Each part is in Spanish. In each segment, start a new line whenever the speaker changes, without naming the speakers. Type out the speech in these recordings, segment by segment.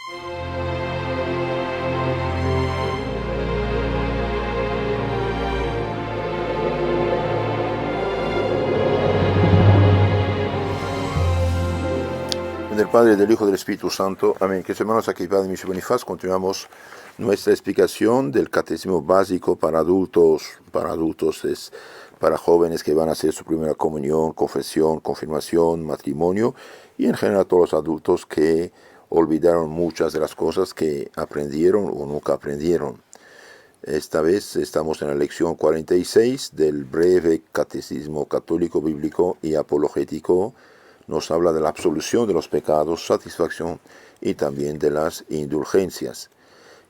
Del Padre, del Hijo, del Espíritu Santo. Amén. Queridos hermanos, aquí Padre Michel Bonifaz, continuamos nuestra explicación del Catecismo Básico para adultos. Para adultos es para jóvenes que van a hacer su primera comunión, confesión, confirmación, matrimonio, y en general todos los adultos que olvidaron muchas de las cosas que aprendieron o nunca aprendieron. Esta vez estamos en la lección 46 del breve Catecismo Católico, Bíblico y Apologético. Nos habla de la absolución de los pecados, satisfacción y también de las indulgencias.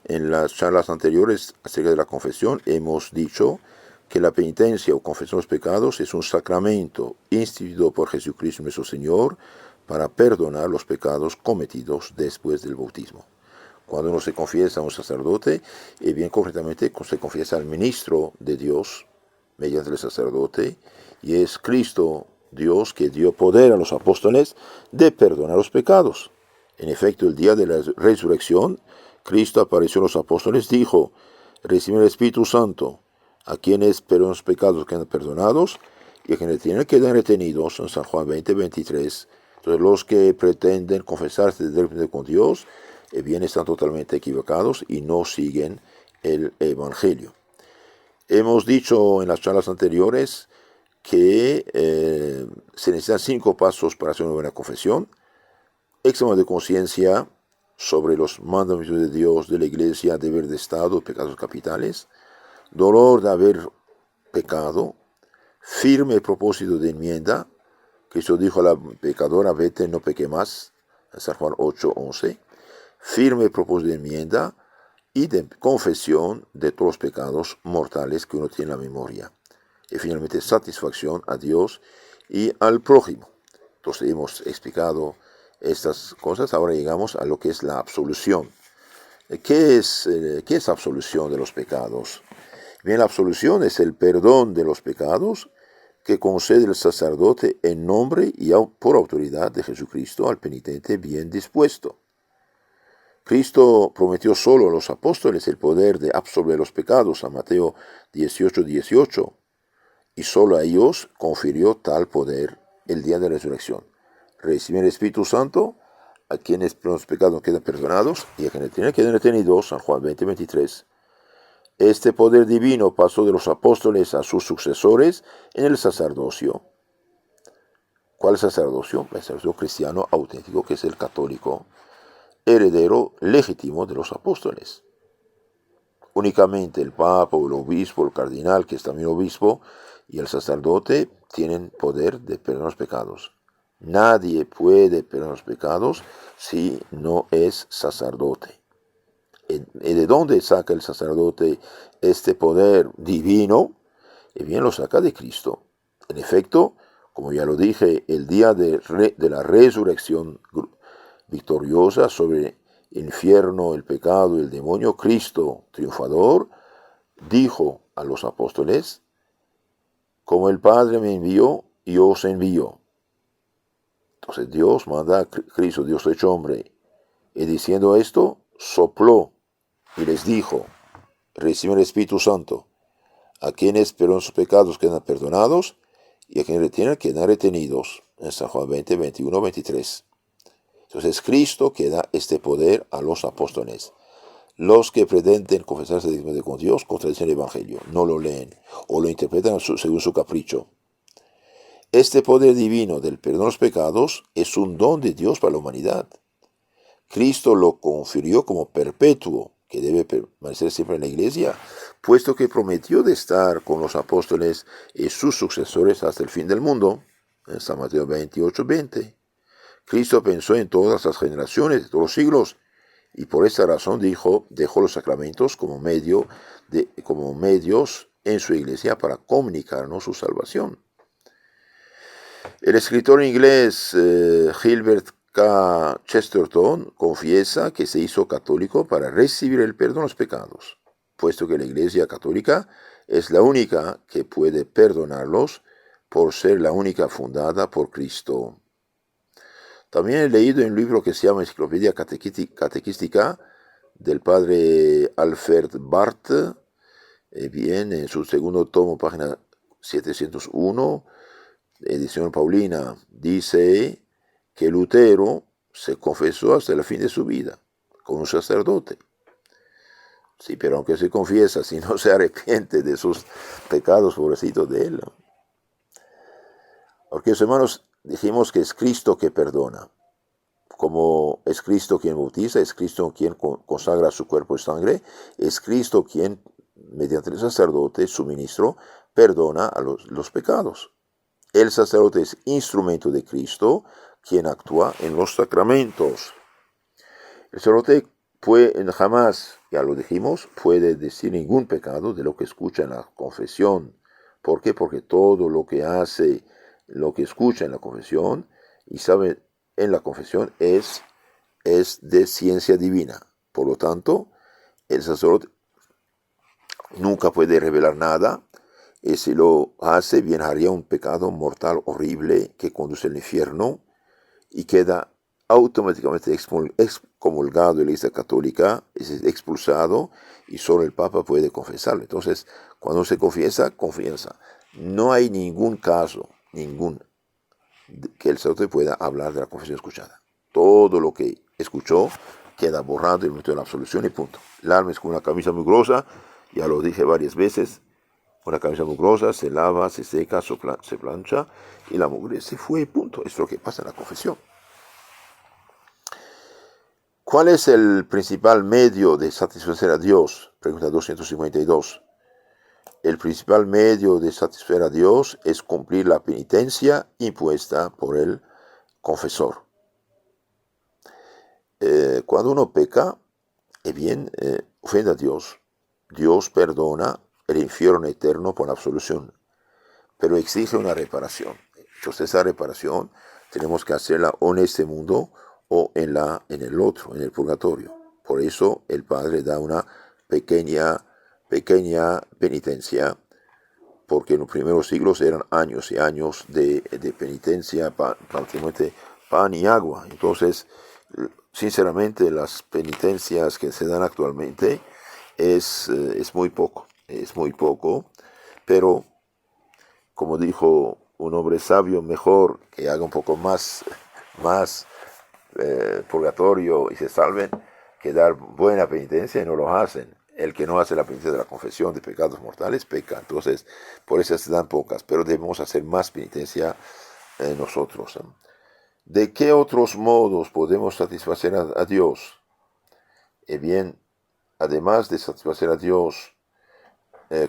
En las charlas anteriores acerca de la confesión hemos dicho que la penitencia o confesión de los pecados es un sacramento instituido por Jesucristo nuestro Señor para perdonar los pecados cometidos después del bautismo. Cuando uno se confiesa a un sacerdote, y bien concretamente se confiesa al ministro de Dios mediante el sacerdote, y es Cristo Dios que dio poder a los apóstoles de perdonar los pecados. En efecto, el día de la resurrección, Cristo apareció a los apóstoles, dijo: reciben el Espíritu Santo, a quienes perdonan los pecados quedan perdonados, y a quienes tienen quedan retenidos, en San Juan 20:23. Entonces los que pretenden confesarse directamente con Dios, bien están totalmente equivocados y no siguen el Evangelio. Hemos dicho en las charlas anteriores que se necesitan 5 pasos para hacer una buena confesión: examen de conciencia sobre los mandamientos de Dios, de la Iglesia, deber de Estado, pecados capitales, dolor de haber pecado, firme propósito de enmienda. Cristo dijo a la pecadora: vete, no peque más, en San Juan 8:11. Firme propósito de enmienda y de confesión de todos los pecados mortales que uno tiene en la memoria. Y finalmente satisfacción a Dios y al prójimo. Entonces hemos explicado estas cosas. Ahora llegamos a lo que es la absolución. ¿Qué es absolución de los pecados? Bien, la absolución es el perdón de los pecados que concede el sacerdote en nombre y por autoridad de Jesucristo al penitente bien dispuesto. Cristo prometió solo a los apóstoles el poder de absolver los pecados, a Mateo 18:18, y solo a ellos confirió tal poder el día de la resurrección. Reciben el Espíritu Santo a quienes los pecados quedan perdonados y a quienes quedan retenidos, San Juan 20:23. Este poder divino pasó de los apóstoles a sus sucesores en el sacerdocio. ¿Cuál sacerdocio? El sacerdocio cristiano auténtico, que es el católico, heredero legítimo de los apóstoles. Únicamente el papa, el obispo, el cardenal, que es también obispo, y el sacerdote tienen poder de perdonar los pecados. Nadie puede perdonar los pecados si no es sacerdote. ¿Y de dónde saca el sacerdote este poder divino? Y bien lo saca de Cristo. En efecto, como ya lo dije, el día de la resurrección victoriosa sobre el infierno, el pecado y el demonio, Cristo triunfador dijo a los apóstoles: como el Padre me envió, yo os envío. Entonces Dios manda a Cristo, Dios hecho hombre, y diciendo esto, sopló y les dijo: reciben el Espíritu Santo. A quienes perdonan sus pecados quedan perdonados, y a quienes retienen quedan retenidos, en San Juan 20, 21, 23. Entonces Cristo que da este poder a los apóstoles. Los que pretenden confesarse directamente con Dios contradicen el Evangelio, no lo leen o lo interpretan según su capricho. Este poder divino del perdón de los pecados es un don de Dios para la humanidad. Cristo lo confirió como perpetuo, que debe permanecer siempre en la Iglesia, puesto que prometió de estar con los apóstoles y sus sucesores hasta el fin del mundo, en San Mateo 28:20. Cristo pensó en todas las generaciones de todos los siglos, y por esta razón dejó los sacramentos como medios en su Iglesia para comunicarnos su salvación. El escritor inglés Gilbert K. Chesterton confiesa que se hizo católico para recibir el perdón de los pecados, puesto que la Iglesia católica es la única que puede perdonarlos por ser la única fundada por Cristo. También he leído en un libro que se llama Enciclopedia Catequística del padre Alfred Barth, bien, en su segundo tomo, página 701, edición Paulina, dice que Lutero se confesó hasta el fin de su vida con un sacerdote. Sí, pero aunque se confiesa, si no se arrepiente de sus pecados, pobrecito de él. Porque, hermanos, dijimos que es Cristo que perdona. Como es Cristo quien bautiza, es Cristo quien consagra su cuerpo y sangre, es Cristo quien, mediante el sacerdote, su ministro, perdona a los pecados. El sacerdote es instrumento de Cristo, quien actúa en los sacramentos. El sacerdote jamás, ya lo dijimos, puede decir ningún pecado de lo que escucha en la confesión. ¿Por qué? Porque todo lo que hace, lo que escucha en la confesión y sabe en la confesión es de ciencia divina. Por lo tanto, el sacerdote nunca puede revelar nada, y si lo hace, bien haría un pecado mortal horrible que conduce al infierno y queda automáticamente excomulgado de la Iglesia Católica, es expulsado y solo el Papa puede confesarlo. Entonces, cuando se confiesa. No hay ningún caso, que el sacerdote pueda hablar de la confesión escuchada. Todo lo que escuchó queda borrado en el momento de la absolución y punto. El alma es como una camisa muy gruesa, ya lo dije varias veces, una camisa muy gruesa, se lava, se seca, se plancha y la mugre se fue y punto. Es lo que pasa en la confesión. ¿Cuál es el principal medio de satisfacer a Dios? Pregunta 252. El principal medio de satisfacer a Dios es cumplir la penitencia impuesta por el confesor. Cuando uno peca, ofende a Dios. Dios perdona el infierno eterno por la absolución, pero exige una reparación. Entonces esa reparación tenemos que hacerla o en este mundo o en el otro, en el purgatorio. Por eso el Padre da una pequeña penitencia, porque en los primeros siglos eran años y años de penitencia, prácticamente pan y agua. Entonces, sinceramente, las penitencias que se dan actualmente es muy poco, pero como dijo un hombre sabio, mejor que haga un poco más purgatorio y se salven, que dar buena penitencia y no lo hacen. El que no hace la penitencia de la confesión de pecados mortales peca. Entonces, por eso se dan pocas, pero debemos hacer más penitencia nosotros. ¿De qué otros modos podemos satisfacer a Dios? Bien, además de satisfacer a Dios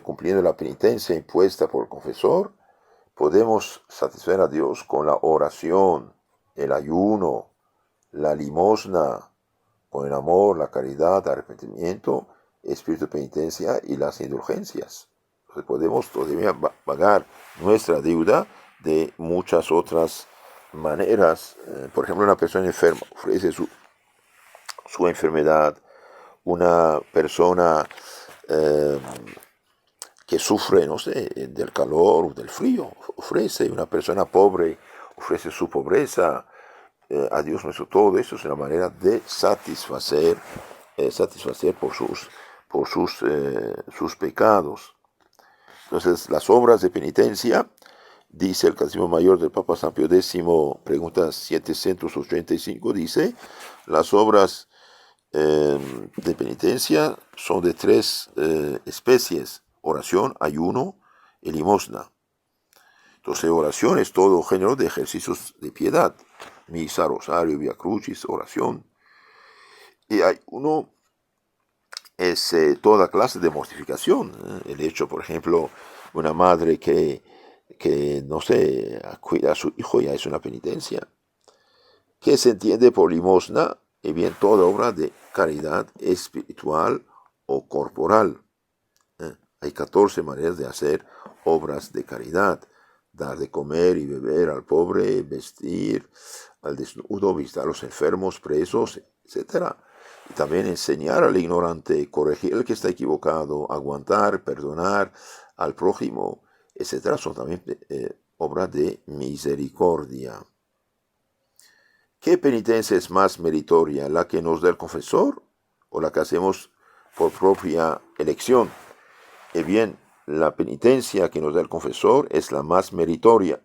cumpliendo la penitencia impuesta por el confesor, podemos satisfacer a Dios con la oración, el ayuno, la limosna, con el amor, la caridad, arrepentimiento, espíritu de penitencia y las indulgencias. Entonces podemos todavía pagar nuestra deuda de muchas otras maneras. Por ejemplo, una persona enferma ofrece su enfermedad. Una persona que sufre, no sé, del calor o del frío, ofrece. Una persona pobre ofrece su pobreza a Dios nuestro. Todo eso es una manera de satisfacer por sus pecados. Entonces, las obras de penitencia, dice el Catecismo Mayor del Papa San Pío X, pregunta 785, dice, las obras de penitencia son de tres especies: oración, ayuno y limosna. Entonces, oración es todo género de ejercicios de piedad: misa, rosario, vía crucis, oración. Y ayuno es toda clase de mortificación. El hecho, por ejemplo, una madre que no sé, cuida a su hijo ya es una penitencia. ¿Qué se entiende por limosna? Y bien, toda obra de caridad espiritual o corporal. Hay 14 maneras de hacer obras de caridad: dar de comer y beber al pobre, vestir al desnudo, visitar a los enfermos, presos, etc. Y también enseñar al ignorante, corregir al que está equivocado, aguantar, perdonar al prójimo, etc. Son también obras de misericordia. ¿Qué penitencia es más meritoria? ¿La que nos da el confesor o la que hacemos por propia elección? Bien, la penitencia que nos da el confesor es la más meritoria,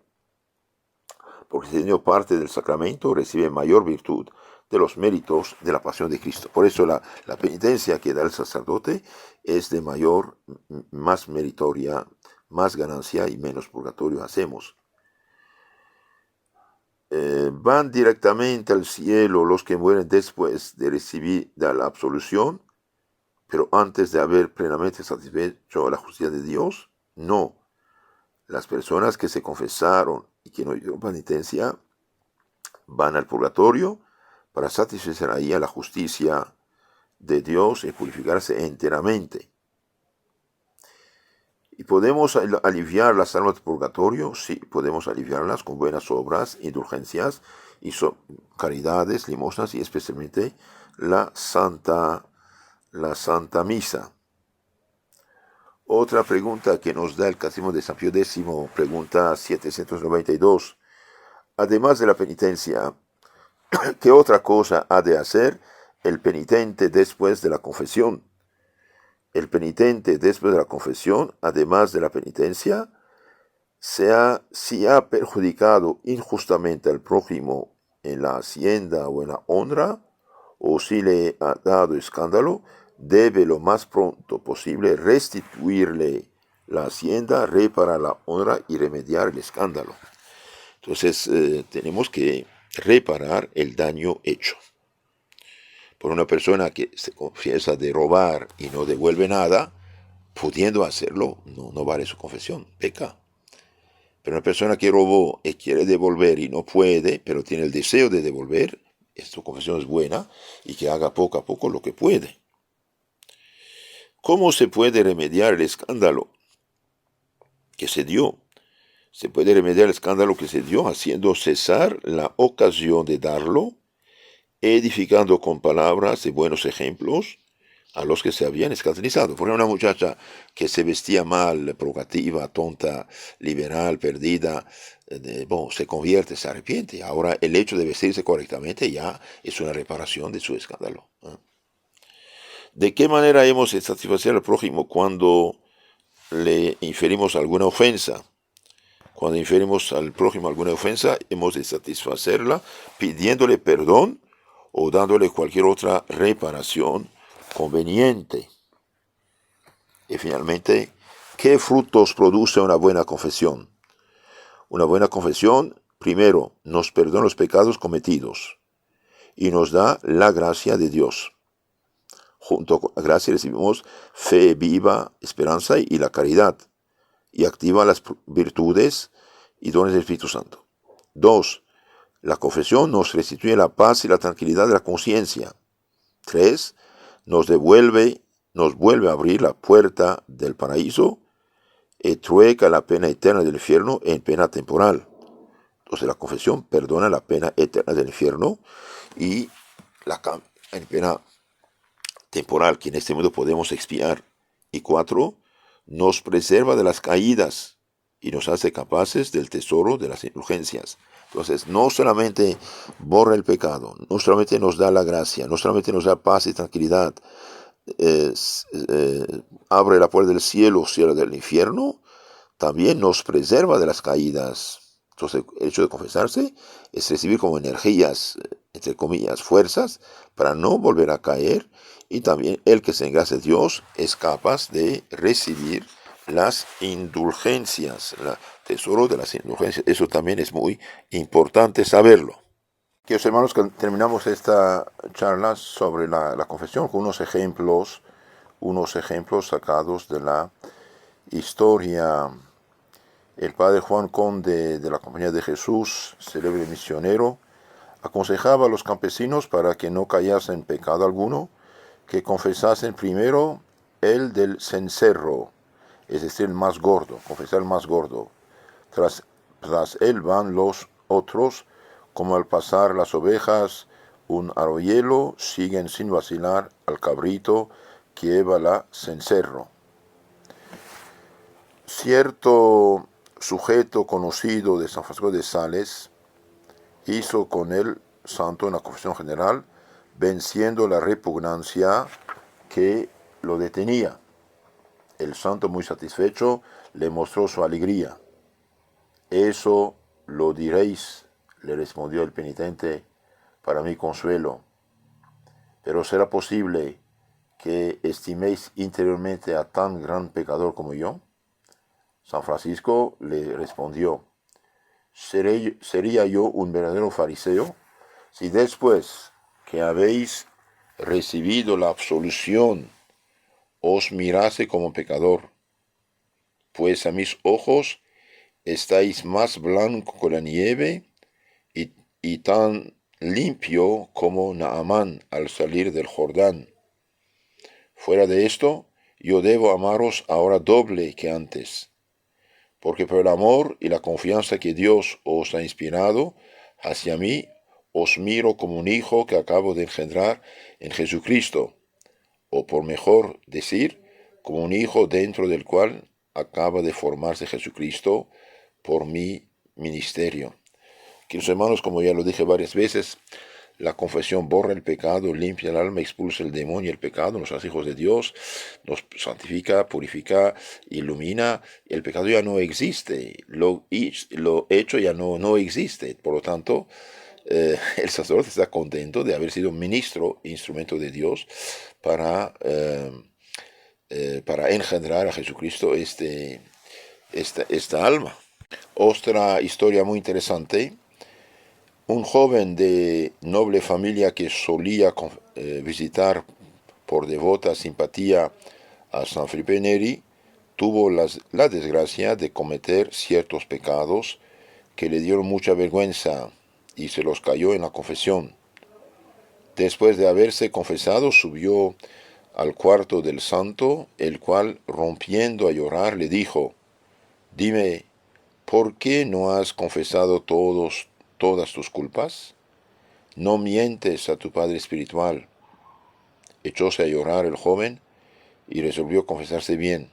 porque teniendo parte del sacramento recibe mayor virtud de los méritos de la pasión de Cristo. Por eso la penitencia que da el sacerdote es de mayor, más meritoria, más ganancia y menos purgatorio hacemos. Van directamente al cielo los que mueren después de recibir la absolución, pero antes de haber plenamente satisfecho la justicia de Dios. No. Las personas que se confesaron y que no hicieron penitencia van al purgatorio para satisfacer ahí a la justicia de Dios y purificarse enteramente. ¿Y podemos aliviar las almas del purgatorio? Sí, podemos aliviarlas con buenas obras, indulgencias y caridades, limosnas y especialmente la Santa Misa. Otra pregunta que nos da el Catecismo de San Pío X, pregunta 792. Además de la penitencia, ¿qué otra cosa ha de hacer el penitente después de la confesión? El penitente después de la confesión, además de la penitencia, si ha perjudicado injustamente al prójimo en la hacienda o en la honra, o si le ha dado escándalo, debe lo más pronto posible restituirle la hacienda, reparar la honra y remediar el escándalo. Entonces tenemos que reparar el daño hecho. Por una persona que se confiesa de robar y no devuelve nada, pudiendo hacerlo, no vale su confesión, peca. Pero una persona que robó y quiere devolver y no puede, pero tiene el deseo de devolver, su confesión es buena y que haga poco a poco lo que puede. ¿Cómo se puede remediar el escándalo que se dio? Se puede remediar el escándalo que se dio haciendo cesar la ocasión de darlo, edificando con palabras y buenos ejemplos a los que se habían escandalizado. Por ejemplo, una muchacha que se vestía mal, provocativa, tonta, liberal, perdida, se convierte, se arrepiente. Ahora el hecho de vestirse correctamente ya es una reparación de su escándalo. ¿De qué manera hemos de satisfacer al prójimo cuando le inferimos alguna ofensa? Cuando inferimos al prójimo alguna ofensa, hemos de satisfacerla pidiéndole perdón o dándole cualquier otra reparación conveniente. Y finalmente, ¿qué frutos produce una buena confesión? Una buena confesión, primero, nos perdona los pecados cometidos y nos da la gracia de Dios. Junto con la gracia recibimos fe viva, esperanza y la caridad, y activa las virtudes y dones del Espíritu Santo. 2. La confesión nos restituye la paz y la tranquilidad de la conciencia. 3. Nos vuelve a abrir la puerta del paraíso y trueca la pena eterna del infierno en pena temporal. Entonces la confesión perdona la pena eterna del infierno y en pena temporal que en este mundo podemos expiar. Y 4. Nos preserva de las caídas y nos hace capaces del tesoro de las indulgencias. Entonces, no solamente borra el pecado, no solamente nos da la gracia, no solamente nos da paz y tranquilidad, abre la puerta del cielo, cielo del infierno, también nos preserva de las caídas. Entonces, el hecho de confesarse es recibir como energías, entre comillas, fuerzas, para no volver a caer. Y también el que se engrase Dios es capaz de recibir las indulgencias, el tesoro de las indulgencias. Eso también es muy importante saberlo. Queridos hermanos, terminamos esta charla sobre la confesión con unos ejemplos sacados de la historia. El padre Juan Conde de la Compañía de Jesús, célebre misionero, aconsejaba a los campesinos para que no cayasen en pecado alguno, que confesasen primero el del cencerro, es decir, el más gordo, confesar el más gordo. Tras él van los otros, como al pasar las ovejas un arroyuelo, siguen sin vacilar al cabrito que lleva la cencerro. Cierto sujeto conocido de San Francisco de Sales hizo con él santo en la confesión general, venciendo la repugnancia que lo detenía. El santo, muy satisfecho, le mostró su alegría. Eso lo diréis, le respondió el penitente, para mi consuelo. Pero ¿será posible que estiméis interiormente a tan gran pecador como yo? San Francisco le respondió, ¿sería yo un verdadero fariseo si después que habéis recibido la absolución os mirase como pecador? Pues a mis ojos estáis más blanco que la nieve y tan limpio como Naamán al salir del Jordán. Fuera de esto, yo debo amaros ahora doble que antes, porque por el amor y la confianza que Dios os ha inspirado hacia mí, os miro como un hijo que acabo de engendrar en Jesucristo, o por mejor decir, como un hijo dentro del cual acaba de formarse Jesucristo por mi ministerio. Queridos hermanos, como ya lo dije varias veces, la confesión borra el pecado, limpia el alma, expulsa el demonio y el pecado, nos hace hijos de Dios, nos santifica, purifica, ilumina, y el pecado ya no existe, lo hecho ya no existe. Por lo tanto, el sacerdote está contento de haber sido ministro, instrumento de Dios, para engendrar a Jesucristo esta alma. Otra historia muy interesante. Un joven de noble familia que solía visitar por devota simpatía a San Felipe Neri tuvo la desgracia de cometer ciertos pecados que le dieron mucha vergüenza y se los cayó en la confesión. Después de haberse confesado, subió al cuarto del santo, el cual, rompiendo a llorar, le dijo, «Dime, ¿por qué no has confesado todas tus culpas? No mientes a tu padre espiritual». Echóse a llorar el joven y resolvió confesarse bien.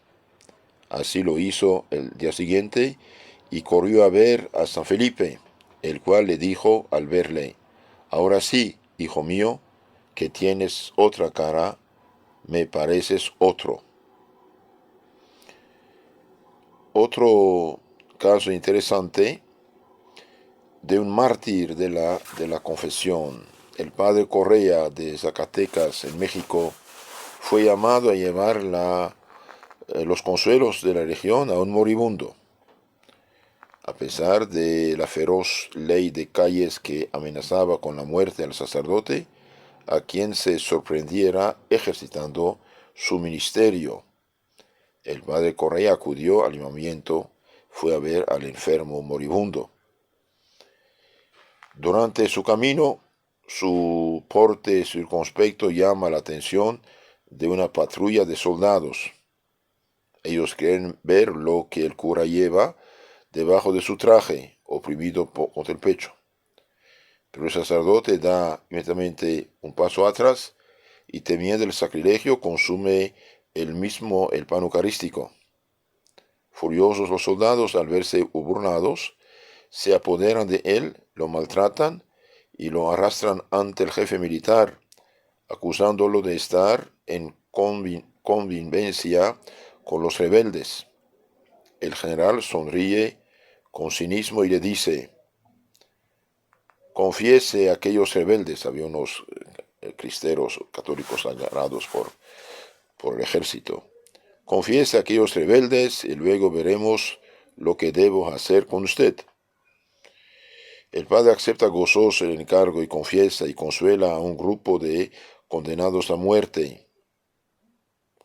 Así lo hizo el día siguiente y corrió a ver a San Felipe, el cual le dijo al verle, «Ahora sí, hijo mío, que tienes otra cara, me pareces otro». Otro caso interesante de un mártir de la confesión. El padre Correa de Zacatecas, en México, fue llamado a llevar los consuelos de la región a un moribundo. A pesar de la feroz ley de calles que amenazaba con la muerte al sacerdote, a quien se sorprendiera ejercitando su ministerio, el padre Correa acudió al llamamiento, fue a ver al enfermo moribundo. Durante su camino, su porte circunspecto llama la atención de una patrulla de soldados. Ellos quieren ver lo que el cura lleva debajo de su traje, oprimido contra el pecho. Pero el sacerdote da inmediatamente un paso atrás y, temiendo el sacrilegio, consume el pan eucarístico. Furiosos los soldados, al verse burlados, se apoderan de él, lo maltratan y lo arrastran ante el jefe militar, acusándolo de estar en convivencia con los rebeldes. El general sonríe con cinismo y le dice, «Confiese a aquellos rebeldes». Había unos cristeros católicos agarrados por el ejército. «Confiese a aquellos rebeldes y luego veremos lo que debo hacer con usted». El padre acepta gozoso el encargo y confiesa y consuela a un grupo de condenados a muerte.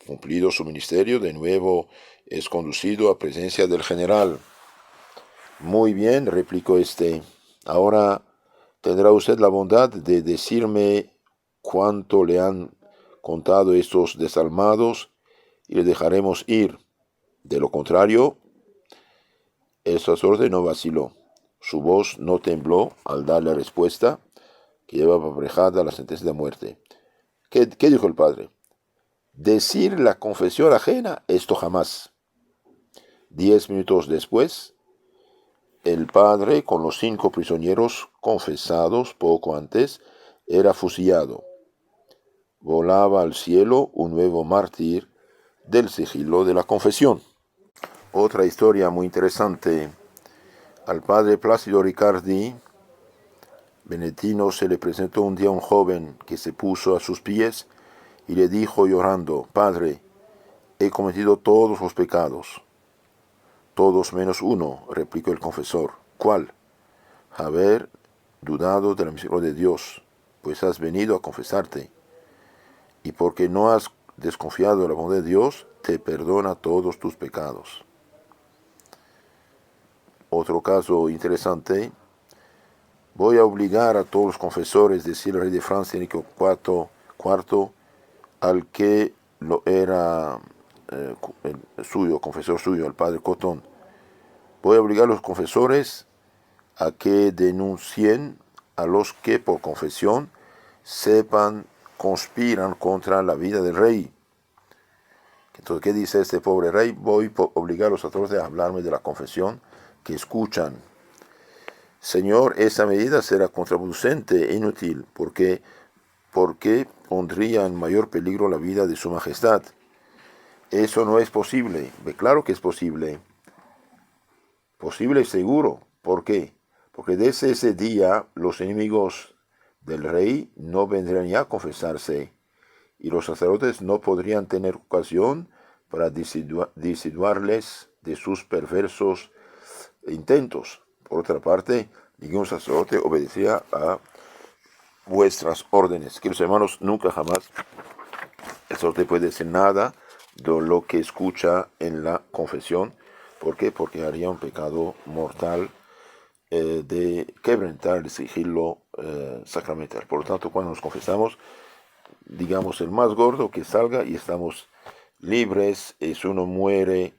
Cumplido su ministerio, de nuevo es conducido a presencia del general. «Muy bien», replicó este, «ahora tendrá usted la bondad de decirme cuánto le han contado estos desalmados y le dejaremos ir. De lo contrario». El sacerdote no vaciló. Su voz no tembló al dar la respuesta que llevaba aparejada la sentencia de muerte. ¿Qué dijo el padre? «Decir la confesión ajena, esto jamás». 10 minutos después, El padre, con los 5 prisioneros confesados poco antes, era fusilado. Volaba al cielo un nuevo mártir del sigilo de la confesión. Otra historia muy interesante. Al padre Plácido Riccardi Benedetino se le presentó un día un joven que se puso a sus pies y le dijo llorando: Padre, he cometido todos los pecados. Todos menos uno, replicó el confesor. ¿Cuál? Haber dudado de la misericordia de Dios, pues has venido a confesarte. Y porque no has desconfiado de la bondad de Dios, te perdona todos tus pecados. Otro caso interesante. Voy a obligar a todos los confesores, decía el rey de Francia, Enrique IV, al que lo era el suyo, confesor suyo, el padre Cotón. Voy a obligar a los confesores a que denuncien a los que por confesión conspiran contra la vida del rey. Entonces, ¿qué dice este pobre rey? Voy a obligar a los sacerdotes a hablarme de la confesión que escuchan. Señor, esa medida será contraproducente e inútil, porque pondría en mayor peligro la vida de su majestad. Eso no es posible. Claro que es posible. Posible y seguro. ¿Por qué? Porque desde ese día los enemigos del rey no vendrían ya a confesarse, y los sacerdotes no podrían tener ocasión para disiduarles de sus perversos intentos. Por otra parte, ningún sacerdote obedecía a vuestras órdenes. Queridos hermanos, nunca jamás el sacerdote puede decir nada de lo que escucha en la confesión. ¿Por qué? Porque haría un pecado mortal de quebrantar el sigilo sacramental. Por lo tanto, cuando nos confesamos, digamos el más gordo que salga y estamos libres. Si uno muere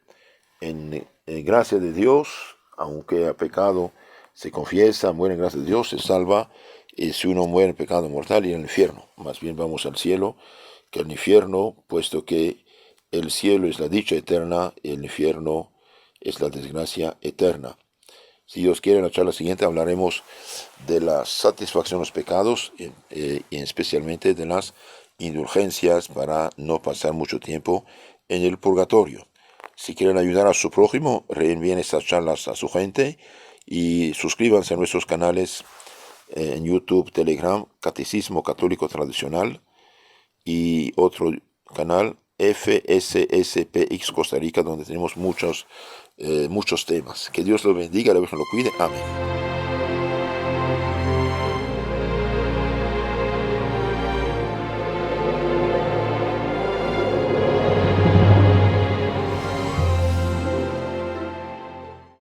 en gracia de Dios, aunque ha pecado, se confiesa, muere en gracia de Dios, se salva. Si uno muere en pecado mortal, irá al infierno. Más bien vamos al cielo que al infierno, puesto que el cielo es la dicha eterna y el infierno es la desgracia eterna. Si Dios quiere, en la charla siguiente hablaremos de la satisfacción de los pecados y especialmente de las indulgencias para no pasar mucho tiempo en el purgatorio. Si quieren ayudar a su prójimo, reenvíen estas charlas a su gente y suscríbanse a nuestros canales en YouTube, Telegram, Catecismo Católico Tradicional, y otro canal, FSSPX Costa Rica, donde tenemos muchos temas. Que Dios lo bendiga, la Virgen lo cuide. Amén.